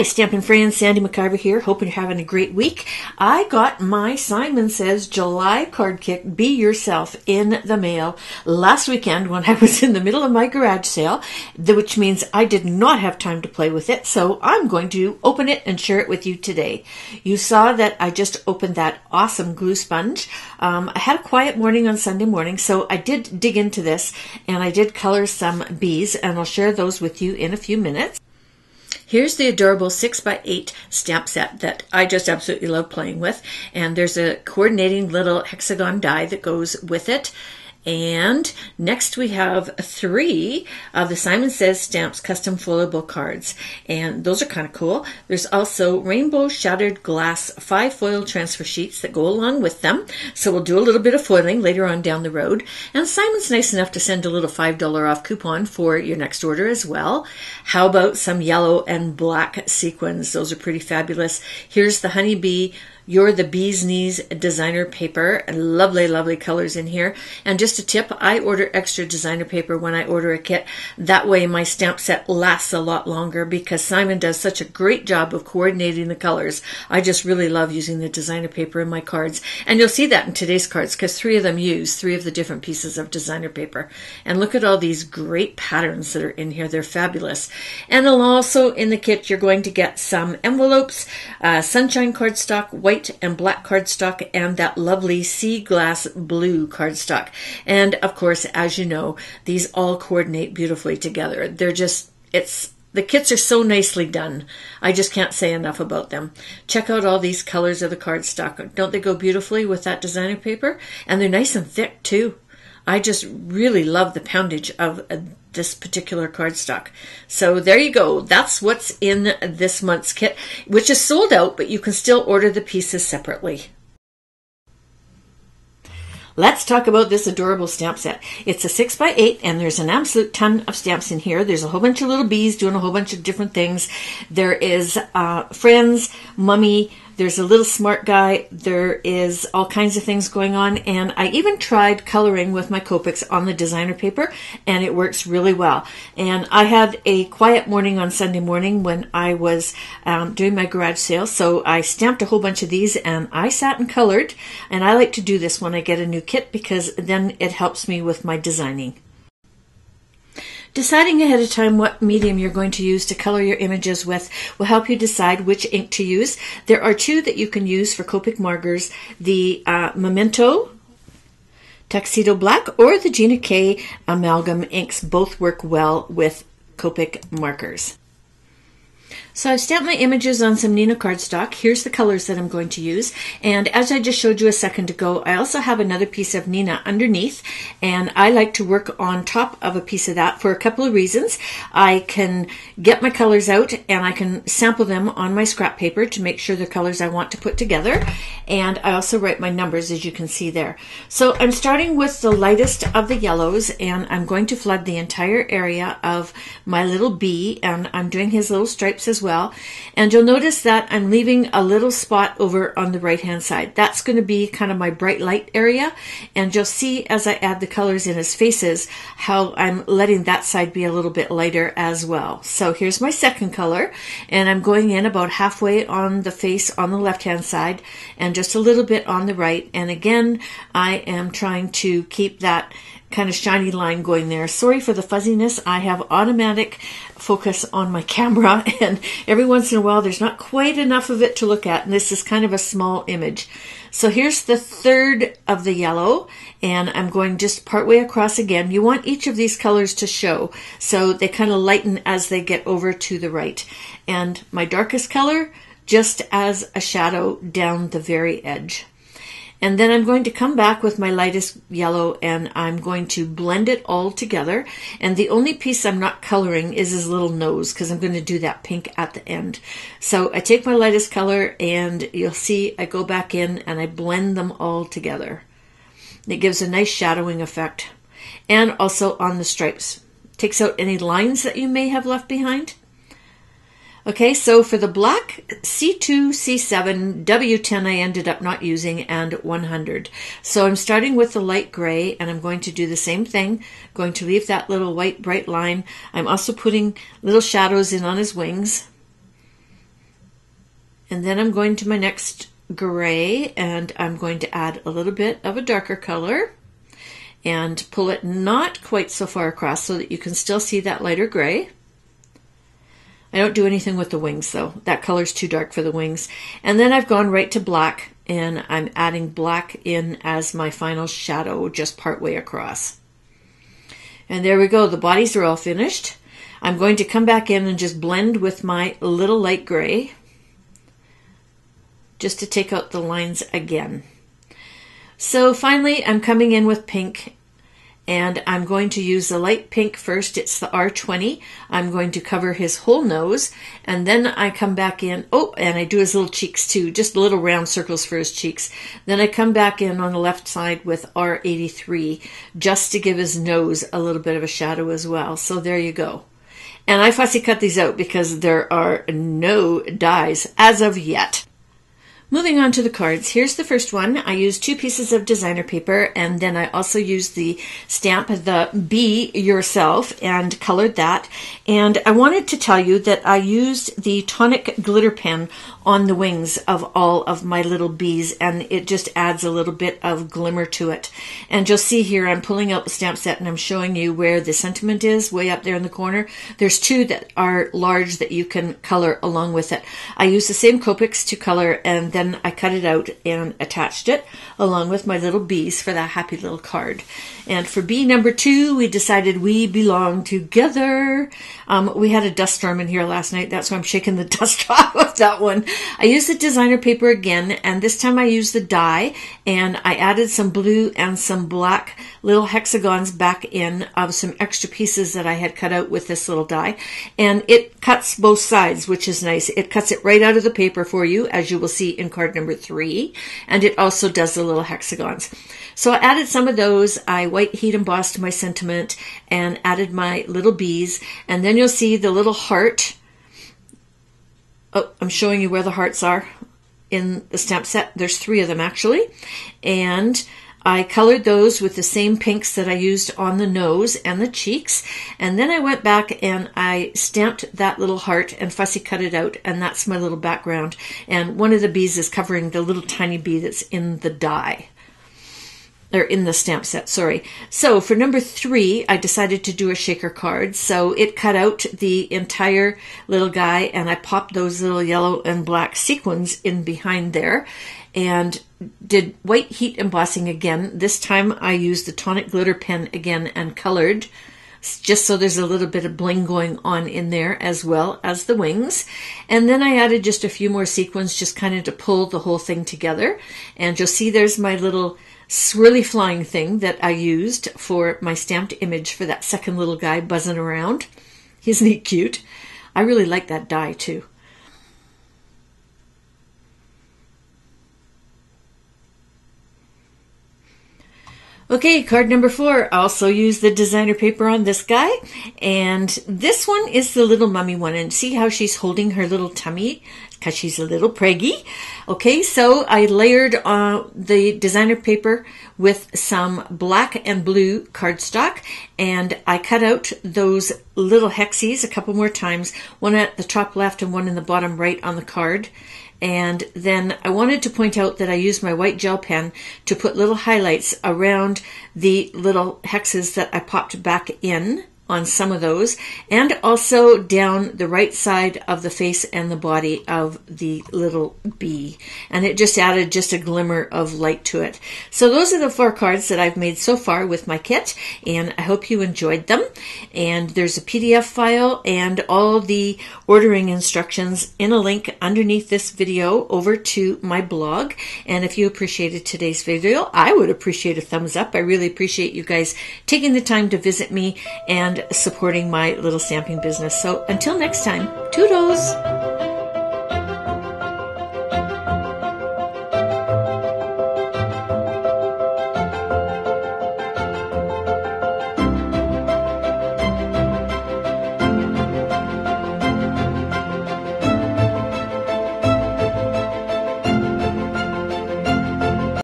Hi, Stampin' friends, Sandi MacIver here. Hoping you're having a great week. I got my Simon Says July card kit, Be Yourself, in the mail last weekend when I was in the middle of my garage sale, which means I did not have time to play with it, so I'm going to open it and share it with you today. You saw that I just opened that awesome glue sponge. I had a quiet morning on Sunday morning, so I did dig into this, and I did color some bees, and I'll share those with you in a few minutes. Here's the adorable 6x8 stamp set that I just absolutely love playing with. And there's a coordinating little hexagon die that goes with it. And next we have 3 of the Simon Says Stamps custom foldable cards. And those are kind of cool. There's also rainbow shattered glass 5 foil transfer sheets that go along with them. So we'll do a little bit of foiling later on down the road. And Simon's nice enough to send a little $5 off coupon for your next order as well. How about some yellow and black sequins? Those are pretty fabulous. Here's the honeybee You're the Bee's Knees designer paper. Lovely, lovely colors in here. And just a tip, I order extra designer paper when I order a kit. That way my stamp set lasts a lot longer because Simon does such a great job of coordinating the colors. I just really love using the designer paper in my cards. And you'll see that in today's cards because 3 of them use 3 of the different pieces of designer paper. And look at all these great patterns that are in here. They're fabulous. And also in the kit, you're going to get some envelopes, sunshine cardstock, white and black cardstock, and that lovely sea glass blue cardstock. And of course, as you know, these all coordinate beautifully together. They're just, the kits are so nicely done. I just can't say enough about them. Check out all these colors of the cardstock. Don't they go beautifully with that designer paper? And they're nice and thick too. I just really love the poundage of this particular cardstock. So there you go. That's what's in this month's kit, which is sold out, but you can still order the pieces separately. Let's talk about this adorable stamp set. It's a 6x8 and there's an absolute ton of stamps in here. There's a whole bunch of little bees doing a whole bunch of different things. There is friends, mummy, there's a little smart guy, there is all kinds of things going on, and I even tried coloring with my Copics on the designer paper, and it works really well. And I had a quiet morning on Sunday morning when I was doing my garage sale, so I stamped a whole bunch of these, and I sat and colored, and I like to do this when I get a new kit because then it helps me with my designing. Deciding ahead of time what medium you're going to use to color your images with will help you decide which ink to use. There are 2 that you can use for Copic markers, the Memento Tuxedo Black or the Gina K Amalgam inks. Both work well with Copic markers. So I've stamped my images on some Neenah cardstock. Here's the colors that I'm going to use. And as I just showed you a second ago, I also have another piece of Neenah underneath. And I like to work on top of a piece of that for a couple of reasons. I can get my colors out and I can sample them on my scrap paper to make sure they're colors I want to put together. And I also write my numbers, as you can see there. So I'm starting with the lightest of the yellows, and I'm going to flood the entire area of my little bee, and I'm doing his little stripes as well. And you'll notice that I'm leaving a little spot over on the right hand side. That's going to be kind of my bright light area, and you'll see as I add the colors in his faces how I'm letting that side be a little bit lighter as well. So here's my second color, and I'm going in about halfway on the face on the left hand side and just a little bit on the right. And again, I am trying to keep that kind of shiny line going there. Sorry for the fuzziness. I have automatic focus on my camera, and every once in a while there's not quite enough of it to look at, and this is kind of a small image. So here's the third of the yellow, and I'm going just partway across again. You want each of these colors to show, so they kind of lighten as they get over to the right. And my darkest color, just as a shadow down the very edge. And then I'm going to come back with my lightest yellow and I'm going to blend it all together. And the only piece I'm not coloring is his little nose because I'm going to do that pink at the end. So I take my lightest color and you'll see I go back in and I blend them all together. It gives a nice shadowing effect. And also on the stripes. Takes out any lines that you may have left behind. Okay, so for the black, C2, C7, W10 I ended up not using, and 100. So I'm starting with the light gray, and I'm going to do the same thing. Going to leave that little white bright line. I'm also putting little shadows in on his wings. And then I'm going to my next gray, and I'm going to add a little bit of a darker color and pull it not quite so far across so that you can still see that lighter gray. I don't do anything with the wings though. That color's too dark for the wings. And then I've gone right to black, and I'm adding black in as my final shadow, just part way across. And there we go. The bodies are all finished. I'm going to come back in and just blend with my little light gray, just to take out the lines again. So finally, I'm coming in with pink, and I'm going to use the light pink first. It's the R20. I'm going to cover his whole nose, and then I come back in. Oh, and I do his little cheeks too, just little round circles for his cheeks. Then I come back in on the left side with R83, just to give his nose a little bit of a shadow as well. So there you go. And I fussy cut these out because there are no dies as of yet. Moving on to the cards, here's the first one. I used 2 pieces of designer paper, and then I also used the stamp, the Be Yourself, and colored that. And I wanted to tell you that I used the tonic glitter pen on the wings of all of my little bees, and it just adds a little bit of glimmer to it. And you'll see here, I'm pulling out the stamp set and I'm showing you where the sentiment is, way up there in the corner. There's 2 that are large that you can color along with it. I used the same copics to color, and then I cut it out and attached it along with my little bees for that happy little card. And for bee number 2, we decided we belong together. We had a dust storm in here last night. That's why I'm shaking the dust off of that one. I used the designer paper again, and this time I used the die, and I added some blue and some black little hexagons back in of some extra pieces that I had cut out with this little die. And it cuts both sides, which is nice. It cuts it right out of the paper for you, as you will see in card number 3. And it also does the little hexagons. So I added some of those. I white heat embossed my sentiment and added my little bees. And then you'll see the little heart. Oh, I'm showing you where the hearts are in the stamp set. There's 3 of them actually. And I colored those with the same pinks that I used on the nose and the cheeks. And then I went back and I stamped that little heart and fussy cut it out. And that's my little background. And one of the bees is covering the little tiny bee that's in the die. Or in the stamp set, sorry. So for number 3, I decided to do a shaker card. So it cut out the entire little guy, and I popped those little yellow and black sequins in behind there, and did white heat embossing again. This time I used the tonic glitter pen again and colored, just so there's a little bit of bling going on in there, as well as the wings. And then I added just a few more sequins, just kind of to pull the whole thing together. And you'll see there's my little swirly flying thing that I used for my stamped image for that second little guy buzzing around. Isn't he cute? I really like that die too. Okay, card number 4. I also used the designer paper on this guy. And this one is the little mummy one. And see how she's holding her little tummy? Because she's a little preggy. Okay, so I layered the designer paper with some black and blue cardstock. And I cut out those little hexies a couple more times. One at the top left and one in the bottom right on the card. And then I wanted to point out that I used my white gel pen to put little highlights around the little hexes that I popped back in on some of those, and also down the right side of the face and the body of the little bee. And it just added just a glimmer of light to it. So those are the 4 cards that I've made so far with my kit, and I hope you enjoyed them. And there's a PDF file and all the ordering instructions in a link underneath this video over to my blog. And if you appreciated today's video, I would appreciate a thumbs up. I really appreciate you guys taking the time to visit me and supporting my little stamping business. So until next time, toodles!